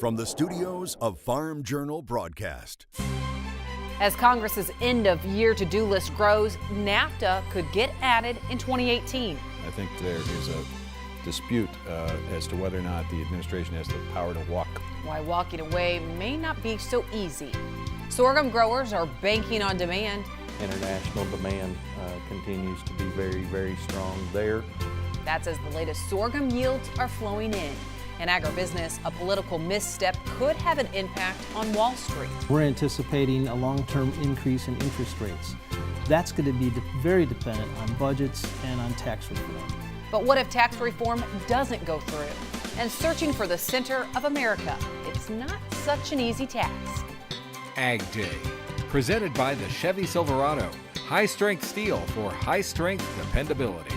from the studios of Farm Journal Broadcast. As Congress's end-of-year to-do list grows, NAFTA could get added in 2018. I think there is a dispute as to whether or not the administration has the power to walk. Why walking away may not be so easy. Sorghum growers are banking on demand. International demand continues to be very, very strong there. That's as the latest sorghum yields are flowing in. In agribusiness, a political misstep could have an impact on Wall Street. We're anticipating a long-term increase in interest rates. That's going to be very dependent on budgets and on tax reform. But what if tax reform doesn't go through? And searching for the center of America, it's not such an easy task. AgDay, presented by the Chevy Silverado. High-strength steel for high-strength dependability.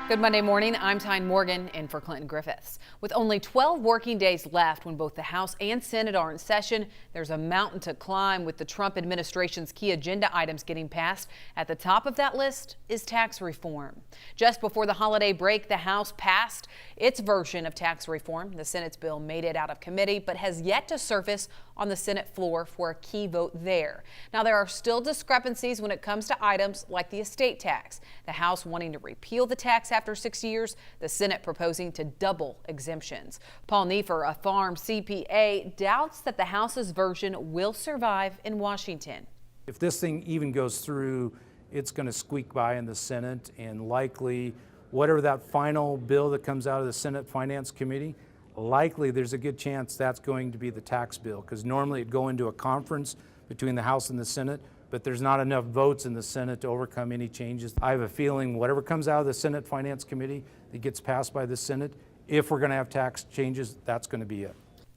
Good Monday morning. I'm Tyne Morgan in for Clinton Griffiths. With only 12 working days left when both the House and Senate are in session, there's a mountain to climb with the Trump administration's key agenda items getting passed. At the top of that list is tax reform. Just before the holiday break, the House passed its version of tax reform. The Senate's bill made it out of committee, but has yet to surface on the Senate floor for a key vote there. Now, there are still discrepancies when it comes to items like the estate tax. The House wanting to repeal the tax after 6 years, the Senate proposing to double exemptions. Paul Neefer, a farm CPA, doubts that the House's version will survive in Washington. If this thing even goes through, it's going to squeak by in the Senate, and likely whatever that final bill that comes out of the Senate Finance Committee, likely there's a good chance that's going to be the tax bill, because normally it'd go into a conference between the House and the Senate, but there's not enough votes in the Senate to overcome any changes. I have a feeling whatever comes out of the Senate Finance Committee that gets passed by the Senate, if we're going to have tax changes, that's going to be it.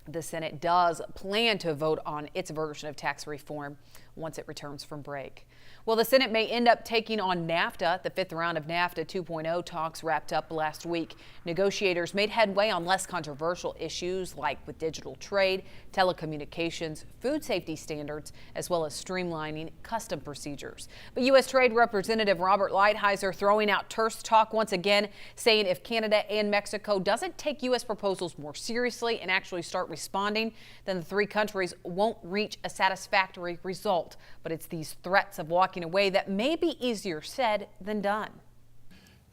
The Senate does plan to vote on its version of tax reform once it returns from break. Well, the Senate may end up taking on NAFTA. The fifth round of NAFTA 2.0 talks wrapped up last week. Negotiators made headway on less controversial issues like with digital trade, telecommunications, food safety standards, as well as streamlining custom procedures. But U.S. Trade Representative Robert Lighthizer throwing out terse talk once again, saying if Canada and Mexico doesn't take U.S. proposals more seriously and actually start responding, then the three countries won't reach a satisfactory result. But it's these threats of walking away that may be easier said than done.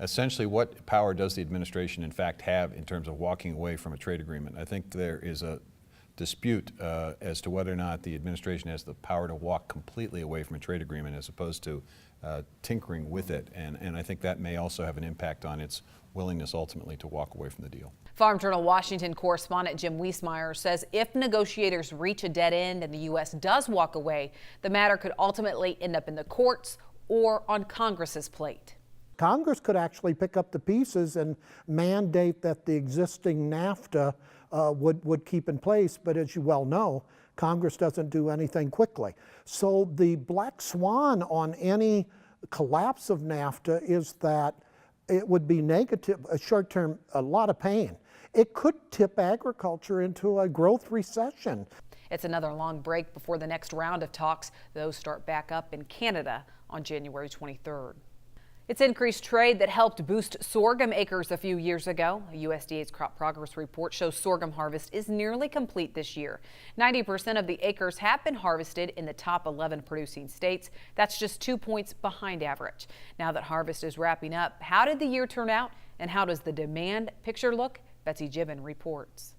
Essentially, what power does the administration in fact have in terms of walking away from a trade agreement? I think there is a dispute as to whether or not the administration has the power to walk completely away from a trade agreement as opposed to tinkering with it. And I think that may also have an impact on its willingness ultimately to walk away from the deal. Farm Journal Washington correspondent Jim Wiesmeyer says if negotiators reach a dead end and the U.S. does walk away, the matter could ultimately end up in the courts or on Congress's plate. Congress could actually pick up the pieces and mandate that the existing NAFTA would keep in place, but as you well know, Congress doesn't do anything quickly. So the black swan on any collapse of NAFTA is that it would be negative, a short-term, a lot of pain. It could tip agriculture into a growth recession. It's another long break before the next round of talks. Those start back up in Canada on January 23rd. It's increased trade that helped boost sorghum acres a few years ago. A USDA's crop progress report shows sorghum harvest is nearly complete this year. 90% of the acres have been harvested in the top 11 producing states. That's just 2 points behind average. Now that harvest is wrapping up, how did the year turn out and how does the demand picture look? Betsy Gibbon reports.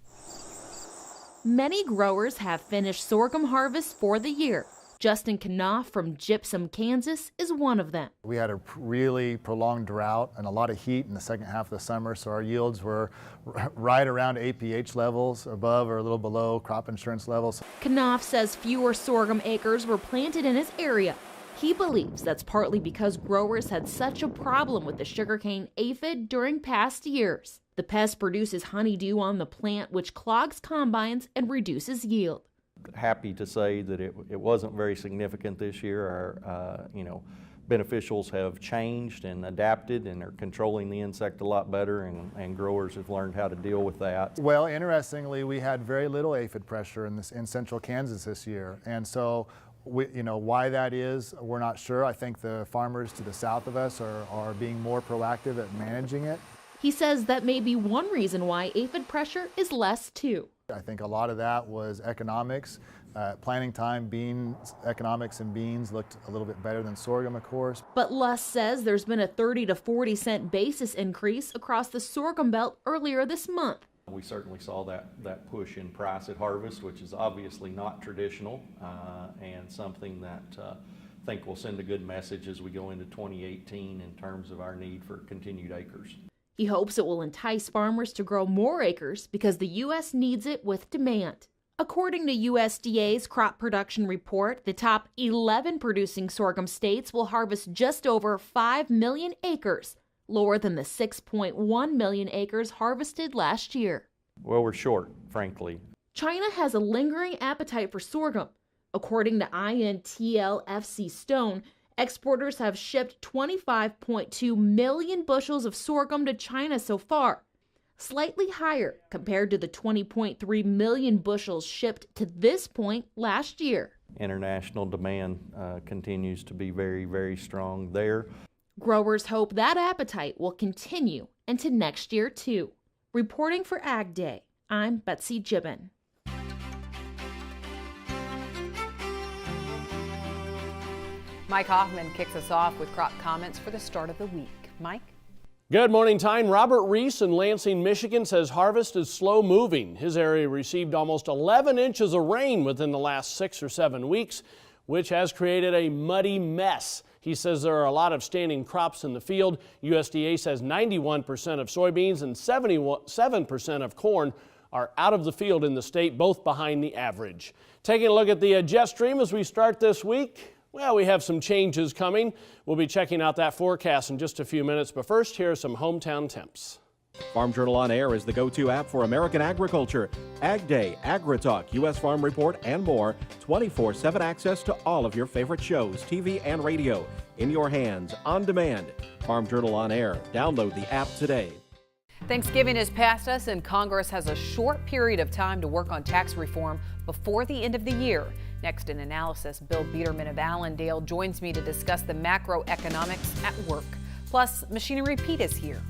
Many growers have finished sorghum harvest for the year. Justin Knopf from Gypsum, Kansas is one of them. We had a really prolonged drought and a lot of heat in the second half of the summer, so our yields were right around APH levels, above or a little below crop insurance levels. Knopf says fewer sorghum acres were planted in his area. He believes that's partly because growers had such a problem with the sugarcane aphid during past years. The pest produces honeydew on the plant, which clogs combines and reduces yield. Happy to say that it wasn't very significant this year. Our beneficials have changed and adapted and are controlling the insect a lot better, and growers have learned how to deal with that. Well, interestingly, we had very little aphid pressure in central Kansas this year, and so Why that is, we're not sure. I think the farmers to the south of us are being more proactive at managing it. He says that may be one reason why aphid pressure is less too. I think a lot of that was economics. Planting time, beans economics and beans looked a little bit better than sorghum, of course. But Luss says there's been a 30 to 40 cent basis increase across the sorghum belt earlier this month. We certainly saw that push in price at harvest, which is obviously not traditional and something that I think will send a good message as we go into 2018 in terms of our need for continued acres. He hopes it will entice farmers to grow more acres because the U.S. needs it with demand. According to USDA's crop production report, the top 11 producing sorghum states will harvest just over 5 million acres, lower than the 6.1 million acres harvested last year. Well, we're short, frankly. China has a lingering appetite for sorghum. According to INTL-FC Stone, exporters have shipped 25.2 million bushels of sorghum to China so far, slightly higher compared to the 20.3 million bushels shipped to this point last year. International demand continues to be very, very strong there. Growers hope that appetite will continue into next year, too. Reporting for AgDay, I'm Betsy Gibbon. Mike Hoffman kicks us off with crop comments for the start of the week. Mike? Good morning, Tyne. Robert Reese in Lansing, Michigan says harvest is slow moving. His area received almost 11 inches of rain within the last 6 or 7 weeks, which has created a muddy mess. He says there are a lot of standing crops in the field. USDA says 91% of soybeans and 77% of corn are out of the field in the state, both behind the average. Taking a look at the jet stream as we start this week. Well, we have some changes coming. We'll be checking out that forecast in just a few minutes, but first, here are some hometown temps. Farm Journal On Air is the go-to app for American agriculture. AgDay, AgriTalk, U.S. Farm Report, and more. 24/7 access to all of your favorite shows, TV and radio. In your hands, on demand. Farm Journal On Air. Download the app today. Thanksgiving is past us and Congress has a short period of time to work on tax reform before the end of the year. Next in analysis, Bill Biederman of Allendale joins me to discuss the macroeconomics at work. Plus, Machinery Pete is here.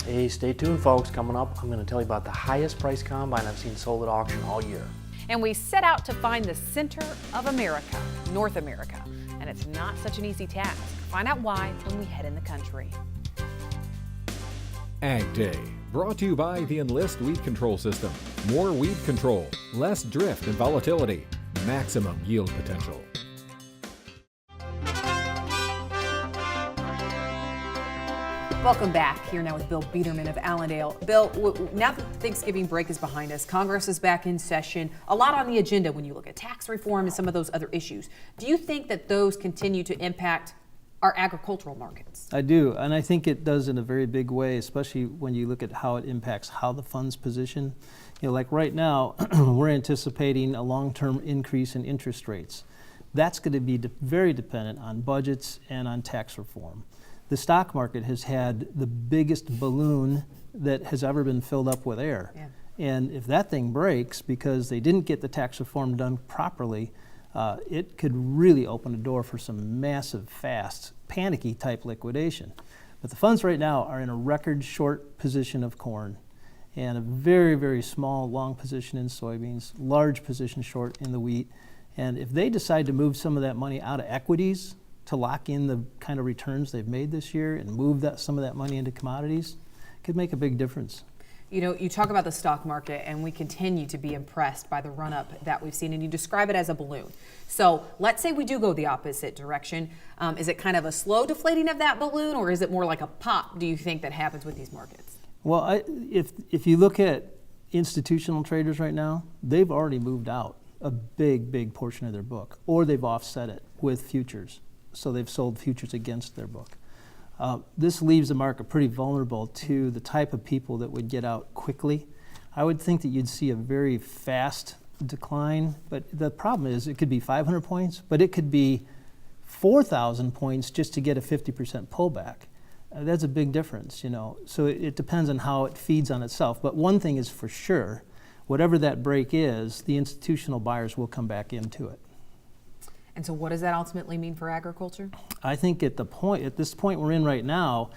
Hey, stay tuned, folks. Coming up, I'm going to tell you about the highest price combine I've seen sold at auction all year. And we set out to find the center of America, North America. And it's not such an easy task. Find out why when we head in the country. AgDay, brought to you by the Enlist Weed Control System. More weed control, less drift and volatility, maximum yield potential. Welcome back. Here now with Bill Biederman of Allendale. Bill, now that the Thanksgiving break is behind us, Congress is back in session. A lot on the agenda when you look at tax reform and some of those other issues. Do you think that those continue to impact our agricultural markets? I do, and I think it does in a very big way, especially when you look at how it impacts how the funds position. Like right now, we're anticipating a long-term increase in interest rates. That's going to be very dependent on budgets and on tax reform. The stock market has had the biggest balloon that has ever been filled up with air. Yeah. And if that thing breaks because they didn't get the tax reform done properly, it could really open a door for some massive, fast, panicky type liquidation. But the funds right now are in a record short position of corn and a very, very small long position in soybeans, large position short in the wheat. And if they decide to move some of that money out of equities to lock in the kind of returns they've made this year and move some of that money into commodities, it could make a big difference. You know, you talk about the stock market, and we continue to be impressed by the run-up that we've seen, and you describe it as a balloon. So let's say we do go the opposite direction. Is it kind of a slow deflating of that balloon, or is it more like a pop, do you think, that happens with these markets? Well, if you look at institutional traders right now, they've already moved out a big, big portion of their book, or they've offset it with futures. So they've sold futures against their book. This leaves the market pretty vulnerable to the type of people that would get out quickly. I would think that you'd see a very fast decline, but the problem is it could be 500 points, but it could be 4,000 points just to get a 50% pullback. That's a big difference, So it depends on how it feeds on itself. But one thing is for sure, whatever that break is, the institutional buyers will come back into it. And so what does that ultimately mean for agriculture? I think at this point we're in right now,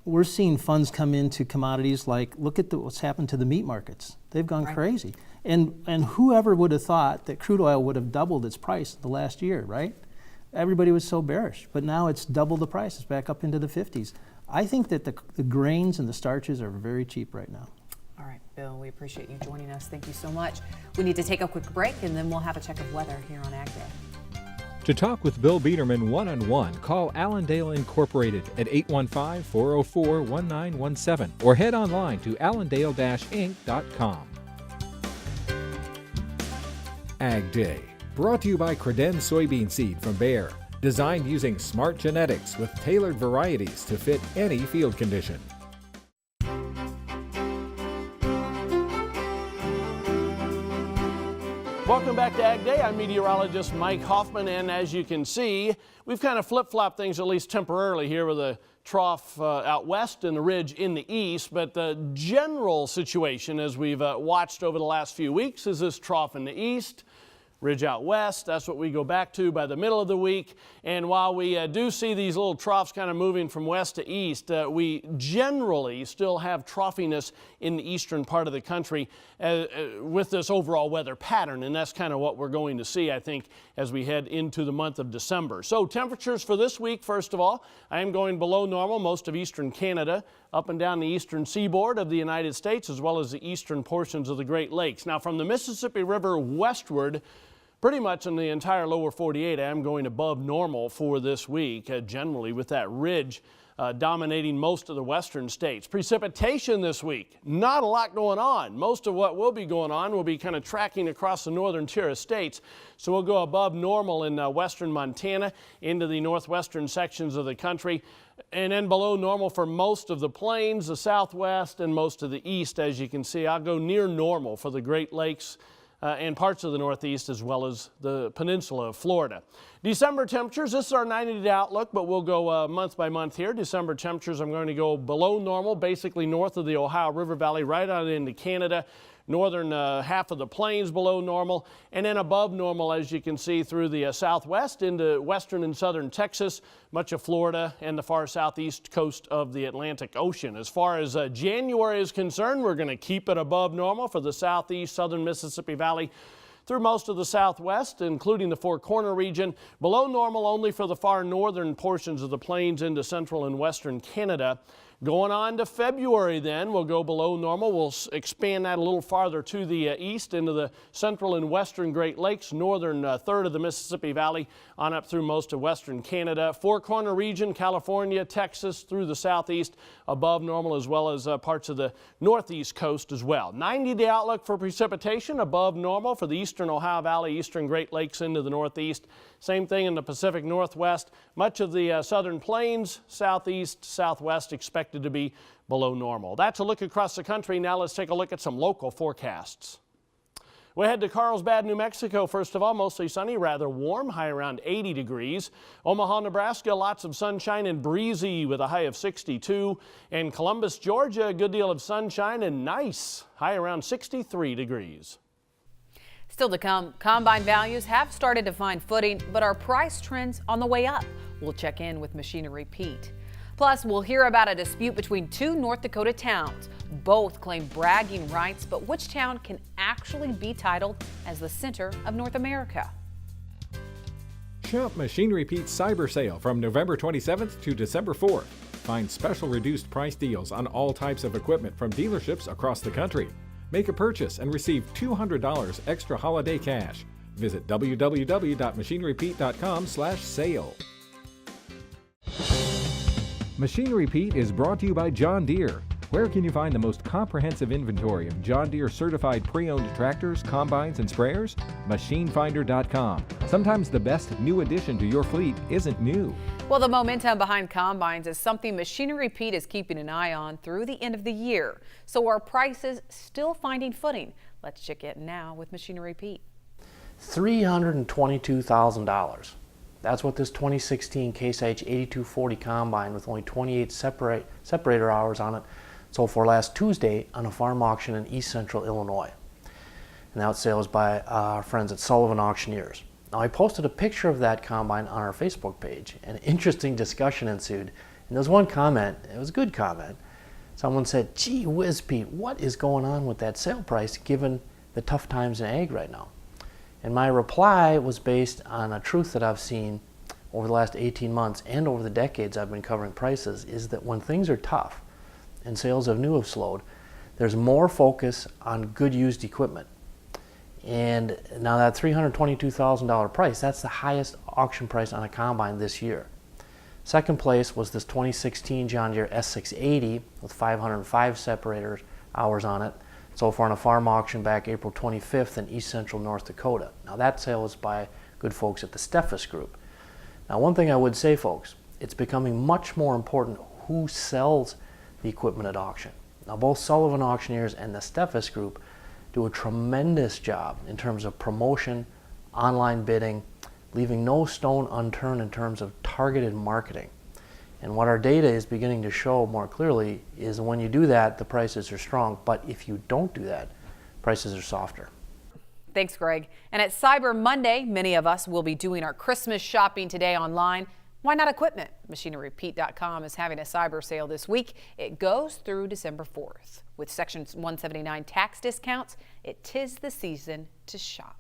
we're seeing funds come into commodities like, look at what's happened to the meat markets. They've gone crazy. And whoever would have thought that crude oil would have doubled its price the last year, right? Everybody was so bearish, but now it's double the price. It's back up into the 50s. I think that the grains and the starches are very cheap right now. All right, Bill, we appreciate you joining us. Thank you so much. We need to take a quick break, and then we'll have a check of weather here on AgDay. To talk with Bill Biederman one-on-one, call Allendale Incorporated at 815-404-1917 or head online to allendale-inc.com. AgDay, brought to you by Credenz soybean seed from Bayer, designed using smart genetics with tailored varieties to fit any field condition. Welcome back to AgDay. I'm meteorologist Mike Hoffman, and as you can see, we've kind of flip-flopped things at least temporarily here with a trough out west and the ridge in the east, but the general situation as we've watched over the last few weeks is this trough in the east, ridge out west. That's what we go back to by the middle of the week. And while we do see these little troughs kind of moving from west to east, we generally still have troughiness in the eastern part of the country with this overall weather pattern. And that's kind of what we're going to see, I think, as we head into the month of December. So temperatures for this week, first of all, I am going below normal most of eastern Canada, up and down the eastern seaboard of the United States, as well as the eastern portions of the Great Lakes. Now, from the Mississippi River westward, pretty much in the entire lower 48, I am going above normal for this week, generally with that ridge dominating most of the western states. Precipitation this week, not a lot going on. Most of what will be going on will be kind of tracking across the northern tier of states. So we'll go above normal in western Montana into the northwestern sections of the country, and then below normal for most of the plains, the southwest, and most of the east. As you can see, I'll go near normal for the Great Lakes and parts of the Northeast, as well as the peninsula of Florida. December temperatures, this is our 90-day outlook, but we'll go month by month here. December temperatures, I'm going to go below normal, basically north of the Ohio River Valley, right on into Canada. Northern half of the plains below normal, and then above normal, as you can see, through the southwest into western and southern Texas, much of Florida, and the far southeast coast of the Atlantic Ocean. As far as January is concerned, we're going to keep it above normal for the southeast, southern Mississippi Valley, through most of the southwest, including the Four Corner region. Below normal only for the far northern portions of the plains into central and western Canada. Going on to February then, we'll go below normal. We'll expand that a little farther to the east into the central and western Great Lakes, northern third of the Mississippi Valley, on up through most of western Canada. Four Corner region, California, Texas, through the southeast, above normal, as well as parts of the northeast coast as well. 90-day outlook for precipitation, above normal for the eastern Ohio Valley, eastern Great Lakes into the northeast. Same thing in the Pacific Northwest. Much of the southern plains, southeast, southwest expected to be below normal. That's a look across the country. Now let's take a look at some local forecasts. We'll head to Carlsbad, New Mexico. First of all, mostly sunny, rather warm, high around 80 degrees. Omaha, Nebraska, lots of sunshine and breezy with a high of 62. And Columbus, Georgia, a good deal of sunshine and nice, high around 63 degrees. Still to come, combine values have started to find footing, but are price trends on the way up? We'll check in with Machinery Pete. Plus, we'll hear about a dispute between two North Dakota towns. Both claim bragging rights, but which town can actually be titled as the center of North America? Shop Machinery Pete's Cyber Sale from November 27th to December 4th. Find special reduced price deals on all types of equipment from dealerships across the country. Make a purchase and receive $200 extra holiday cash. Visit www.machinerypete.com/sale. Machinery Pete is brought to you by John Deere. Where can you find the most comprehensive inventory of John Deere certified pre-owned tractors, combines, and sprayers? MachineFinder.com. Sometimes the best new addition to your fleet isn't new. Well, the momentum behind combines is something Machinery Pete is keeping an eye on through the end of the year. So are prices still finding footing? Let's check it now with Machinery Pete. $322,000. That's what this 2016 Case IH 8240 combine with only 28 separator hours on it sold for last Tuesday on a farm auction in East Central Illinois. And that sale was by our friends at Sullivan Auctioneers. Now, I posted a picture of that combine on our Facebook page, and an interesting discussion ensued. And there was one comment, it was a good comment. Someone said, "Gee whiz, Pete, what is going on with that sale price given the tough times in ag right now?" And my reply was based on a truth that I've seen over the last 18 months and over the decades I've been covering prices, is that when things are tough and sales of new have slowed, there's more focus on good used equipment. And now that $322,000 price, that's the highest auction price on a combine this year. Second place was this 2016 John Deere S680 with 505 separator hours on it, sold for on a farm auction back April 25th in east central North Dakota. Now that sale was by good folks at the Steffes Group. Now one thing I would say, folks, it's becoming much more important who sells the equipment at auction. Now both Sullivan Auctioneers and the Steffes Group do a tremendous job in terms of promotion, online bidding, leaving no stone unturned in terms of targeted marketing. And what our data is beginning to show more clearly is when you do that, the prices are strong, but if you don't do that, prices are softer. Thanks, Greg. And at Cyber Monday, many of us will be doing our Christmas shopping today online. Why not equipment? MachineryPete.com is having a cyber sale this week. It goes through December 4th. With Section 179 tax discounts, it 'tis the season to shop.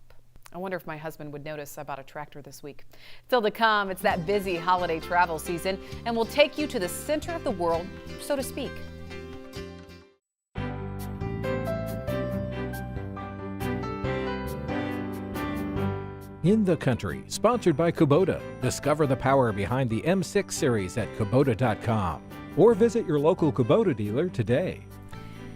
I wonder if my husband would notice I bought a tractor this week. Still to come, it's that busy holiday travel season, and we'll take you to the center of the world, so to speak. In the Country, sponsored by Kubota. Discover the power behind the M6 series at Kubota.com or visit your local Kubota dealer today.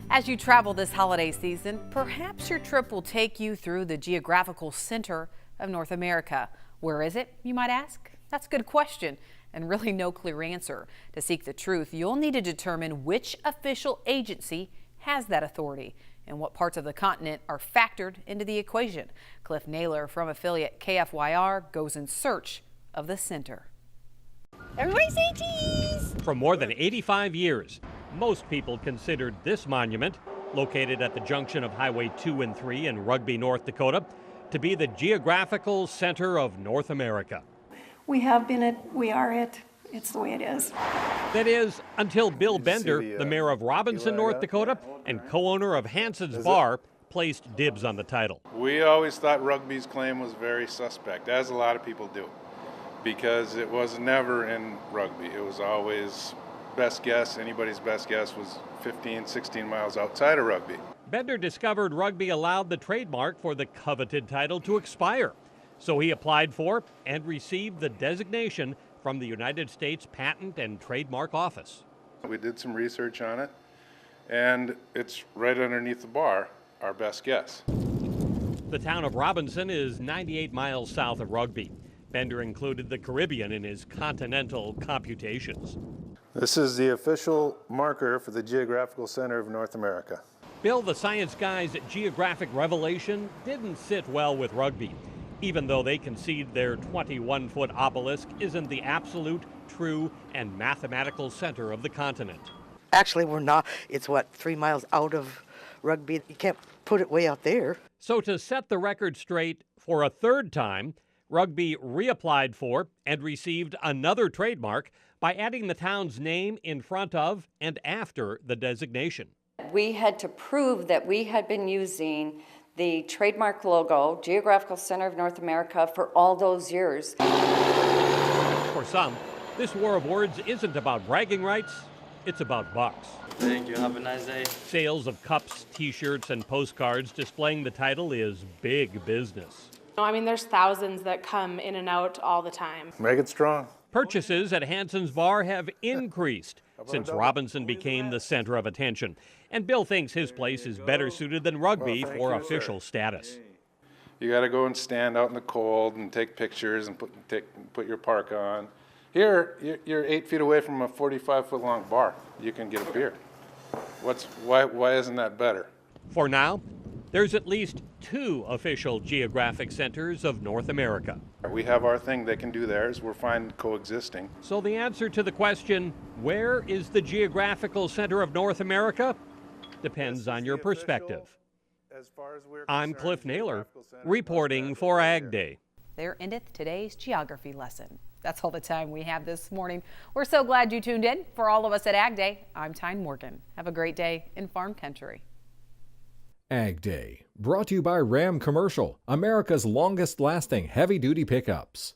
As you travel this holiday season, perhaps your trip will take you through the geographical center of North America. Where is it, you might ask? That's a good question, and really no clear answer. To seek the truth, you'll need to determine which official agency has that authority and what parts of the continent are factored into the equation. Cliff Naylor from affiliate KFYR goes in search of the center. Everybody say cheese! For more than 85 years, most people considered this monument, located at the junction of Highway 2 and 3 in Rugby, North Dakota, to be the geographical center of North America. We have been it, we are it, it's the way it is. That is, until Bill Bender, the mayor of Robinson, North Dakota, and co-owner of Hanson's Bar, placed dibs on the title. We always thought Rugby's claim was very suspect, as a lot of people do, because it was never in Rugby. It was always best guess, anybody's best guess was 15, 16 miles outside of Rugby. Bender discovered Rugby allowed the trademark for the coveted title to expire, so he applied for and received the designation from the United States Patent and Trademark Office. We did some research on it, and it's right underneath the bar, our best guess. The town of Robinson is 98 miles south of Rugby. Bender included the Caribbean in his continental computations. This is the official marker for the geographical center of North America. Bill, the science guy's geographic revelation didn't sit well with Rugby, even though they concede their 21-foot obelisk isn't the absolute, true, and mathematical center of the continent. Actually, we're not. It's 3 miles out of Rugby. You can't put it way out there. So to set the record straight for a third time, Rugby reapplied for and received another trademark by adding the town's name in front of and after the designation. We had to prove that we had been using the trademark logo, Geographical Center of North America, for all those years. For some, this war of words isn't about bragging rights, it's about bucks. Thank you, have a nice day. Sales of cups, t-shirts, and postcards displaying the title is big business. I mean, there's thousands that come in and out all the time. Make it strong. Purchases at Hanson's Bar have increased since Robinson became the center of attention. And Bill thinks his place is better suited than Rugby for official status. You got to go and stand out in the cold and take pictures and put your parka on. Here, you're 8 feet away from a 45-foot long bar. You can get a beer. Why isn't that better? For now, there's at least 2 official geographic centers of North America. We have our thing, they can do theirs. We're fine coexisting. So the answer to the question, where is the geographical center of North America, depends on your perspective. I'm Cliff Naylor, reporting for AgDay. There endeth today's geography lesson. That's all the time we have this morning. We're so glad you tuned in. For all of us at AgDay, I'm Tyne Morgan. Have a great day in farm country. AgDay, brought to you by Ram Commercial, America's longest lasting heavy-duty pickups.